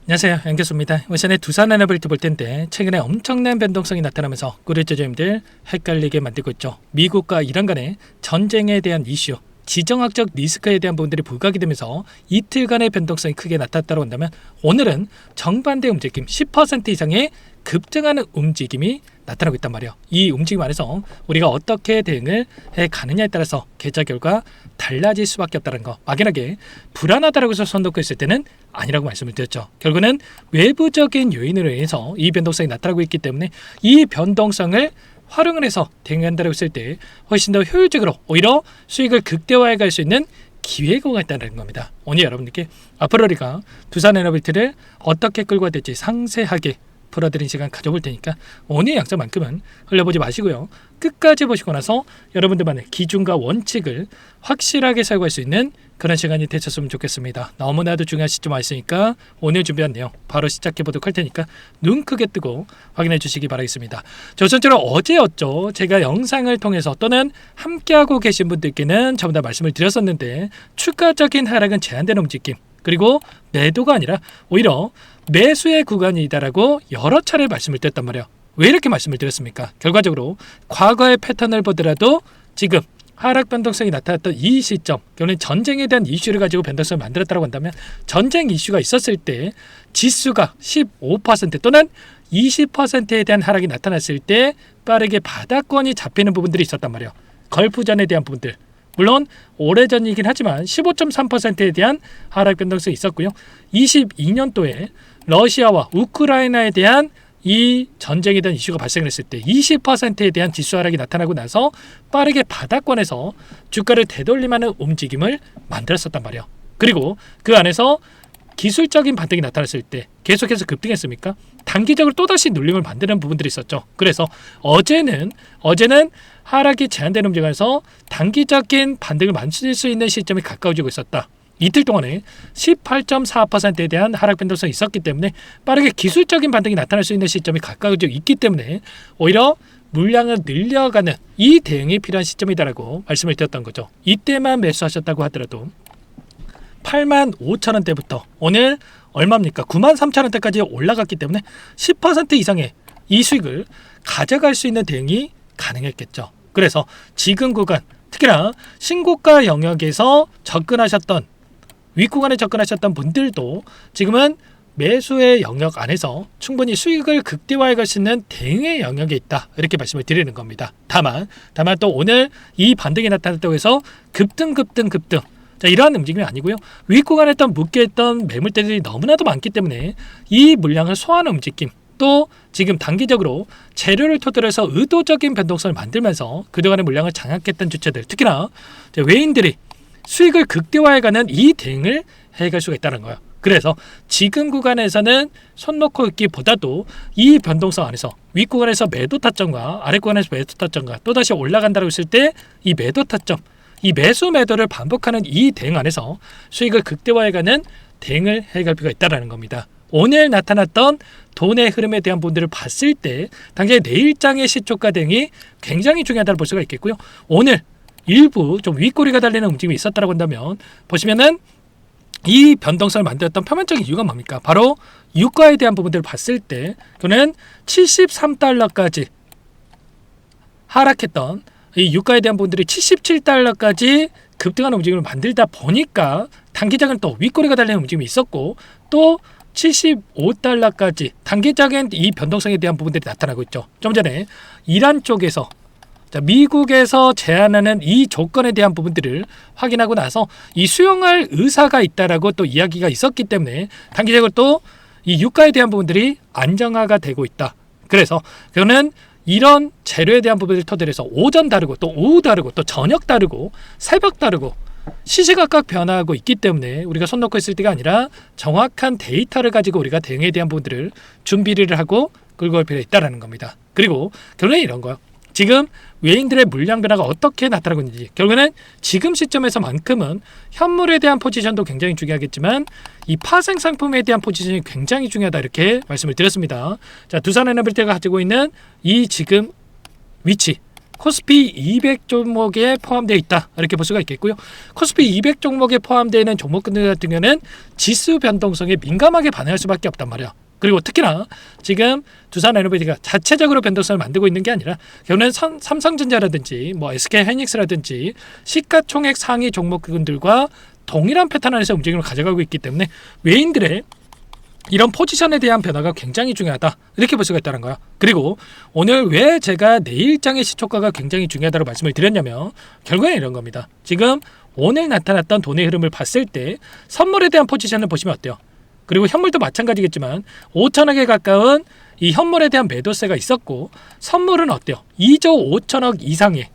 안녕하세요, 연교수입니다. 오션의 두산에너빌트 볼 텐데 최근에 엄청난 변동성이 나타나면서 구독자님들 헷갈리게 만들고 있죠. 미국과 이란 간의 전쟁에 대한 이슈, 지정학적 리스크에 대한 부분들이 부각이 되면서 이틀간의 변동성이 크게 나타났다고 한다면, 오늘은 정반대 움직임 10% 이상의 급등하는 움직임이 나타나고 있단 말이에요. 이 움직임 안에서 우리가 어떻게 대응을 해 가느냐에 따라서 계좌 결과 달라질 수밖에 없다는 거, 막연하게 불안하다고 해서 손 놓고 있을 때는 아니라고 말씀을 드렸죠. 결국은 외부적인 요인으로 인해서 이 변동성이 나타나고 있기 때문에 이 변동성을 활용을 해서 대응한다고 했을 때 훨씬 더 효율적으로 오히려 수익을 극대화해 갈 수 있는 기회가 있다는 겁니다. 오늘 여러분들께 앞으로 우리가 두산에너빌트를 어떻게 끌고 가야 될지 상세하게 풀어드린 시간 가져볼 테니까 오늘 영상만큼은 흘려보지 마시고요. 끝까지 보시고 나서 여러분들만의 기준과 원칙을 확실하게 사용할 수 있는 그런 시간이 되셨으면 좋겠습니다. 너무나도 중요한 시점 와 있으니까 오늘 준비한 내용 바로 시작해 보도록 할 테니까 눈 크게 뜨고 확인해 주시기 바라겠습니다. 저처럼 어제였죠. 제가 영상을 통해서 또는 함께하고 계신 분들께는 전부 다 말씀을 드렸었는데, 추가적인 하락은 제한되는 움직임, 그리고 매도가 아니라 오히려 매수의 구간이다라고 여러 차례 말씀을 드렸단 말이에요. 왜 이렇게 말씀을 드렸습니까? 결과적으로 과거의 패턴을 보더라도 지금 하락 변동성이 나타났던 이 시점, 결국은 전쟁에 대한 이슈를 가지고 변동성을 만들었다고 한다면, 전쟁 이슈가 있었을 때 지수가 15% 또는 20%에 대한 하락이 나타났을 때 빠르게 바닥권이 잡히는 부분들이 있었단 말이에요. 걸프전에 대한 부분들, 물론 오래전이긴 하지만 15.3%에 대한 하락 변동성이 있었고요. 22년도에 러시아와 우크라이나에 대한 이 전쟁에 대한 이슈가 발생을 했을 때 20%에 대한 지수 하락이 나타나고 나서 빠르게 바닥권에서 주가를 되돌림하는 움직임을 만들었었단 말이에요. 그리고 그 안에서 기술적인 반등이 나타났을 때 계속해서 급등했습니까? 단기적으로 또다시 눌림을 만드는 부분들이 있었죠. 그래서 어제는 하락이 제한되는 움직임에서 단기적인 반등을 만들 수 있는 시점이 가까워지고 있었다. 이틀 동안에 18.4%에 대한 하락 변동성이 있었기 때문에 빠르게 기술적인 반등이 나타날 수 있는 시점이 가까워지고 있기 때문에 오히려 물량을 늘려가는 이 대응이 필요한 시점이다라고 말씀을 드렸던 거죠. 이때만 매수하셨다고 하더라도 85,000원대부터 오늘 얼마입니까? 93,000원대까지 올라갔기 때문에 10% 이상의 이 수익을 가져갈 수 있는 대응이 가능했겠죠. 그래서 지금 구간, 특히나 신고가 영역에서 접근하셨던, 윗구간에 접근하셨던 분들도 지금은 매수의 영역 안에서 충분히 수익을 극대화해 갈 수 있는 대응의 영역에 있다, 이렇게 말씀을 드리는 겁니다. 다만 또 오늘 이 반등이 나타났다고 해서 급등 자, 이러한 움직임이 아니고요. 윗구간에 묶여있던 매물대들이 너무나도 많기 때문에 이 물량을 소화하는 움직임, 또 지금 단기적으로 재료를 토대로 해서 의도적인 변동성을 만들면서 그동안의 물량을 장악했던 주체들, 특히나 외인들이 수익을 극대화해가는 이 대응을 해갈 수가 있다는 거예요. 그래서 지금 구간에서는 손 놓고 있기보다도 이 변동성 안에서 윗구간에서 매도 타점과 아랫구간에서 매도 타점과 또다시 올라간다고 했을 때 이 매도 타점, 이 매수 매도를 반복하는 이 대응 안에서 수익을 극대화해가는 대응을 해갈 필요가 있다는 겁니다. 오늘 나타났던 돈의 흐름에 대한 부분들을 봤을 때 당장 내일장의 시초가 대응이 굉장히 중요하다고 볼 수가 있겠고요. 오늘 일부 좀 윗꼬리가 달리는 움직임이 있었다고 한다면, 보시면은 이 변동성을 만들었던 표면적인 이유가 뭡니까? 바로 유가에 대한 부분들을 봤을 때 그는 73달러까지 하락했던 이 유가에 대한 부분들이 77달러까지 급등하는 움직임을 만들다 보니까 단기적인 또 윗꼬리가 달리는 움직임이 있었고, 또 75달러까지 단기적인 이 변동성에 대한 부분들이 나타나고 있죠. 좀 전에 이란 쪽에서, 미국에서 제안하는 이 조건에 대한 부분들을 확인하고 나서 이 수용할 의사가 있다라고 또 이야기가 있었기 때문에 단기적으로 또 이 유가에 대한 부분들이 안정화가 되고 있다. 그래서 그거는 이런 재료에 대한 부분을 토대로 해서 오전 다르고 또 오후 다르고 또 저녁 다르고 새벽 다르고 시시각각 변화하고 있기 때문에 우리가 손 놓고 있을 때가 아니라 정확한 데이터를 가지고 우리가 대응에 대한 부분들을 준비를 하고 끌고 갈 필요가 있다는 겁니다. 그리고 결론은 이런 거예요. 지금 외인들의 물량 변화가 어떻게 나타나고 있는지, 결국에는 지금 시점에서만큼은 현물에 대한 포지션도 굉장히 중요하겠지만 이 파생 상품에 대한 포지션이 굉장히 중요하다, 이렇게 말씀을 드렸습니다. 자, 두산에너빌트가 가지고 있는 이 지금 위치, 코스피 200 종목에 포함되어 있다 이렇게 볼 수가 있겠고요. 코스피 200 종목에 포함되어 있는 종목들 같은 경우는 지수 변동성에 민감하게 반응할 수밖에 없단 말이야. 그리고 특히나 지금 두산에너비티가 자체적으로 변동성을 만들고 있는 게 아니라 결국은 삼성전자라든지 뭐 SK하이닉스라든지 시가총액 상위 종목군들과 동일한 패턴 안에서 움직임을 가져가고 있기 때문에 외인들의 이런 포지션에 대한 변화가 굉장히 중요하다 이렇게 볼 수가 있다는 거야. 그리고 오늘 왜 제가 내일장의 시초가가 굉장히 중요하다고 말씀을 드렸냐면 결국엔 이런 겁니다. 지금 오늘 나타났던 돈의 흐름을 봤을 때 선물에 대한 포지션을 보시면 어때요? 그리고 현물도 마찬가지겠지만 5천억에 가까운 이 현물에 대한 매도세가 있었고 선물은 어때요? 2조 5천억 이상의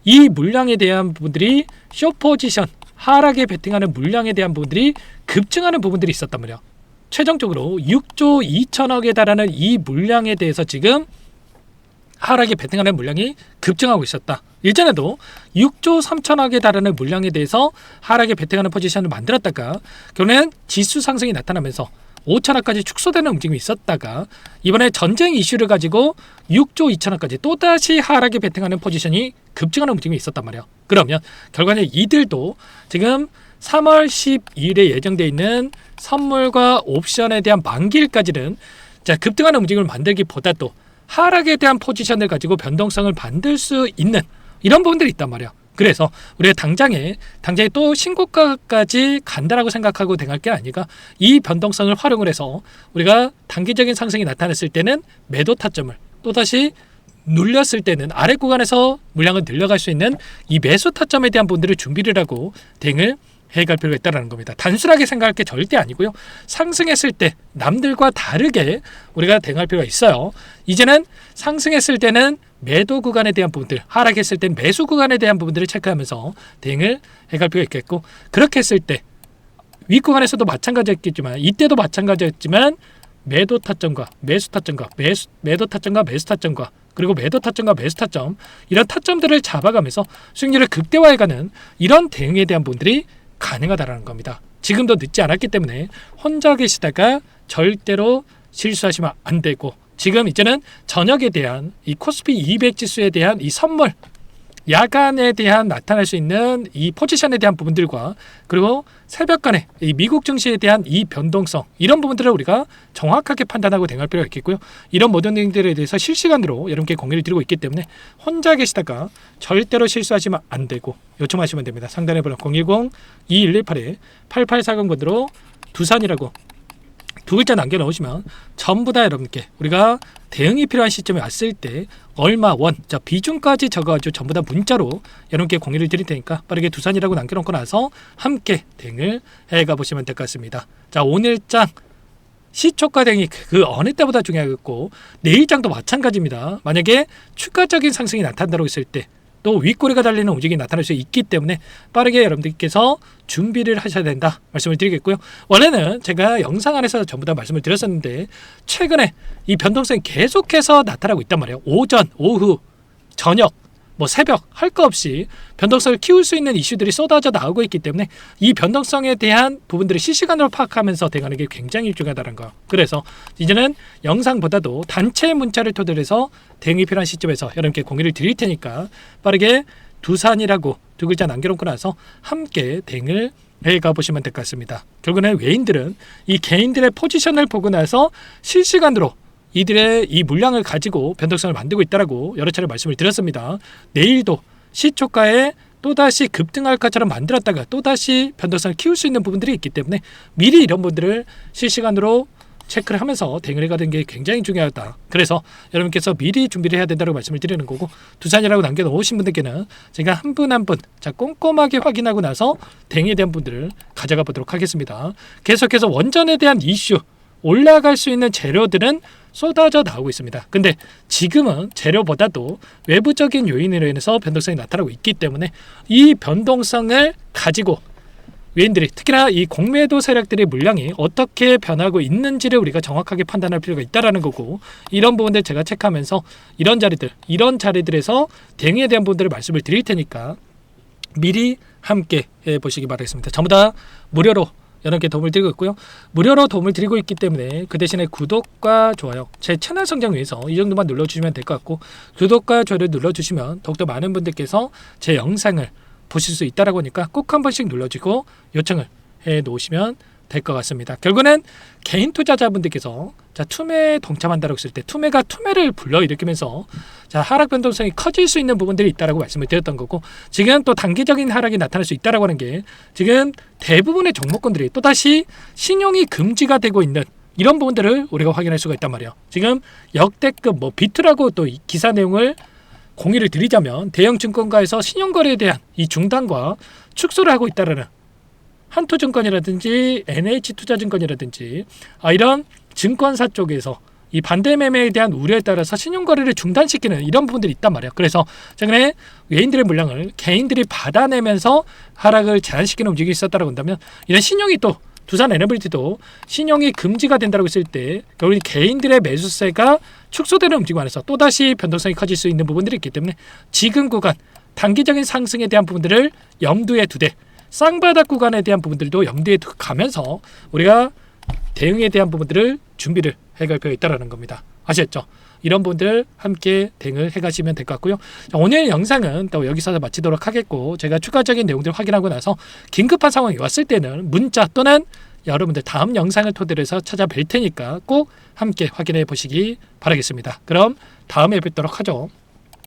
이 물량에 대한 부분들이 숏포지션 하락에 베팅하는 물량에 대한 부분들이 급증하는 부분들이 있었단 말이야. 최종적으로 6조 2천억에 달하는 이 물량에 대해서 지금 하락에 베팅하는 물량이 급증하고 있었다. 일전에도 6조 3천억에 달하는 물량에 대해서 하락에 베팅하는 포지션을 만들었다가 결국엔 지수 상승이 나타나면서 5천억까지 축소되는 움직임이 있었다가 이번에 전쟁 이슈를 가지고 6조 2천억까지 또다시 하락에 베팅하는 포지션이 급증하는 움직임이 있었단 말이에요. 그러면 결과는 이들도 지금 3월 10일에 예정되어 있는 선물과 옵션에 대한 만기일까지는 급등하는 움직임을 만들기보다도 하락에 대한 포지션을 가지고 변동성을 만들 수 있는 이런 부분들이 있단 말이에요. 그래서 우리가 당장에 또 신고가까지 간다라고 생각하고 대응할 게 아니라 이 변동성을 활용을 해서 우리가 단기적인 상승이 나타났을 때는 매도 타점을 또다시 눌렸을 때는 아래 구간에서 물량을 늘려갈 수 있는 이 매수 타점에 대한 부분들을 준비를 하고 대응을 해갈 필요가 있다는 겁니다. 단순하게 생각할 게 절대 아니고요. 상승했을 때 남들과 다르게 우리가 대응할 필요가 있어요. 이제는 상승했을 때는 매도 구간에 대한 부분들, 하락했을 때는 매수 구간에 대한 부분들을 체크하면서 대응을 해갈 필요가 있겠고, 그렇게 했을 때 윗구간에서도 마찬가지였겠지만 이때도 마찬가지였지만 매도 타점과 매수 타점과 매도 타점과 매수 타점과 그리고 매도 타점과 매수 타점 이런 타점들을 잡아가면서 수익률을 극대화해가는 이런 대응에 대한 부분들이 가능하다라는 겁니다. 지금도 늦지 않았기 때문에 혼자 계시다가 절대로 실수하시면 안 되고, 지금 이제는 저녁에 대한 이 코스피 200 지수에 대한 이 선물 야간에 대한 나타날 수 있는 이 포지션에 대한 부분들과 그리고 새벽간에 이 미국 증시에 대한 이 변동성 이런 부분들을 우리가 정확하게 판단하고 대응할 필요가 있겠고요. 이런 모든 내용들에 대해서 실시간으로 여러분께 공유를 드리고 있기 때문에 혼자 계시다가 절대로 실수하시면 안 되고 요청하시면 됩니다. 상단에 번호 010-2118-8840번으로 두산이라고 두 글자 남겨놓으시면 전부 다 여러분께 우리가 대응이 필요한 시점에 왔을 때 얼마 원, 비중까지 적어가지고 전부 다 문자로 여러분께 공유를 드릴 테니까 빠르게 두산이라고 남겨놓고 나서 함께 대응을 해가 보시면 될 것 같습니다. 자, 오늘장 시초가 대응이 그 어느 때보다 중요하겠고 내일장도 마찬가지입니다. 만약에 추가적인 상승이 나타난다고 했을 때 또 윗꼬리가 달리는 움직임이 나타날 수 있기 때문에 빠르게 여러분들께서 준비를 하셔야 된다 말씀을 드리겠고요. 원래는 제가 영상 안에서 전부 다 말씀을 드렸었는데 최근에 이 변동성이 계속해서 나타나고 있단 말이에요. 오전, 오후, 저녁, 새벽 할 거 없이 변동성을 키울 수 있는 이슈들이 쏟아져 나오고 있기 때문에 이 변동성에 대한 부분들을 실시간으로 파악하면서 대응하는 게 굉장히 중요하다는 거. 그래서 이제는 영상보다도 단체 문자를 토대로 해서 대응이 필요한 시점에서 여러분께 공유를 드릴 테니까 빠르게 두산이라고 두 글자 남겨놓고 나서 함께 대응을 해가 보시면 될 것 같습니다. 결국에는 외인들은 이 개인들의 포지션을 보고 나서 실시간으로 이들의 이 물량을 가지고 변동성을 만들고 있다라고 여러 차례 말씀을 드렸습니다. 내일도 시초가에 또다시 급등할 것처럼 만들었다가 또다시 변동성을 키울 수 있는 부분들이 있기 때문에 미리 이런 분들을 실시간으로 체크를 하면서 대응을 해가는 게 굉장히 중요하다. 그래서 여러분께서 미리 준비를 해야 된다고 말씀을 드리는 거고, 두산이라고 남겨놓으신 분들께는 제가 한 분 한 분 꼼꼼하게 확인하고 나서 대응에 대한 분들을 가져가 보도록 하겠습니다. 계속해서 원전에 대한 이슈 올라갈 수 있는 재료들은 쏟아져 나오고 있습니다. 근데 지금은 재료보다도 외부적인 요인으로 인해서 변동성이 나타나고 있기 때문에 이 변동성을 가지고 외인들이 특히나 이 공매도 세력들의 물량이 어떻게 변하고 있는지를 우리가 정확하게 판단할 필요가 있다는 거고, 이런 부분들 제가 체크하면서 이런 자리들에서 대응에 대한 부분들을 말씀을 드릴 테니까 미리 함께 해보시기 바라겠습니다. 전부 다 무료로 여러분께 도움을 드리고 있고요. 무료로 도움을 드리고 있기 때문에 그 대신에 구독과 좋아요, 제 채널 성장 위해서 이 정도만 눌러주시면 될 것 같고, 구독과 좋아요를 눌러주시면 더욱더 많은 분들께서 제 영상을 보실 수 있다라고 하니까 꼭 한 번씩 눌러주고 요청을 해 놓으시면 될 것 같습니다. 결국은 개인 투자자분들께서 자, 투매에 동참한다고 했을 때 투매가 투매를 불러일으키면서 자, 하락 변동성이 커질 수 있는 부분들이 있다라고 말씀을 드렸던 거고, 지금 또 단기적인 하락이 나타날 수 있다라고 하는 게 지금 대부분의 종목군들이 또다시 신용이 금지가 되고 있는 이런 부분들을 우리가 확인할 수가 있단 말이에요. 지금 역대급 뭐 비트라고 또 기사 내용을 공유를 드리자면 대형 증권가에서 신용거래에 대한 이 중단과 축소를 하고 있다라는, 한토증권이라든지 NH투자증권이라든지 이런 증권사 쪽에서 이 반대 매매에 대한 우려에 따라서 신용거래를 중단시키는 이런 부분들이 있단 말이에요. 그래서 최근에 외인들의 물량을 개인들이 받아내면서 하락을 제한시키는 움직임이 있었다고 한다면, 이런 신용이 또 두산 에너빌티도 신용이 금지가 된다고 했을 때 결국 개인들의 매수세가 축소되는 움직임 안에서 또다시 변동성이 커질 수 있는 부분들이 있기 때문에 지금 구간 단기적인 상승에 대한 부분들을 염두에 두되 쌍바닥 구간에 대한 부분들도 염두에 가면서 우리가 대응에 대한 부분들을 준비를 해갈 필요가 있다는 겁니다. 아시겠죠? 이런 분들 함께 대응을 해가시면 될 것 같고요. 자, 오늘 영상은 또 여기서 마치도록 하겠고, 제가 추가적인 내용들을 확인하고 나서 긴급한 상황이 왔을 때는 문자 또는 여러분들 다음 영상을 토대로 해서 찾아뵐 테니까 꼭 함께 확인해 보시기 바라겠습니다. 그럼 다음에 뵙도록 하죠.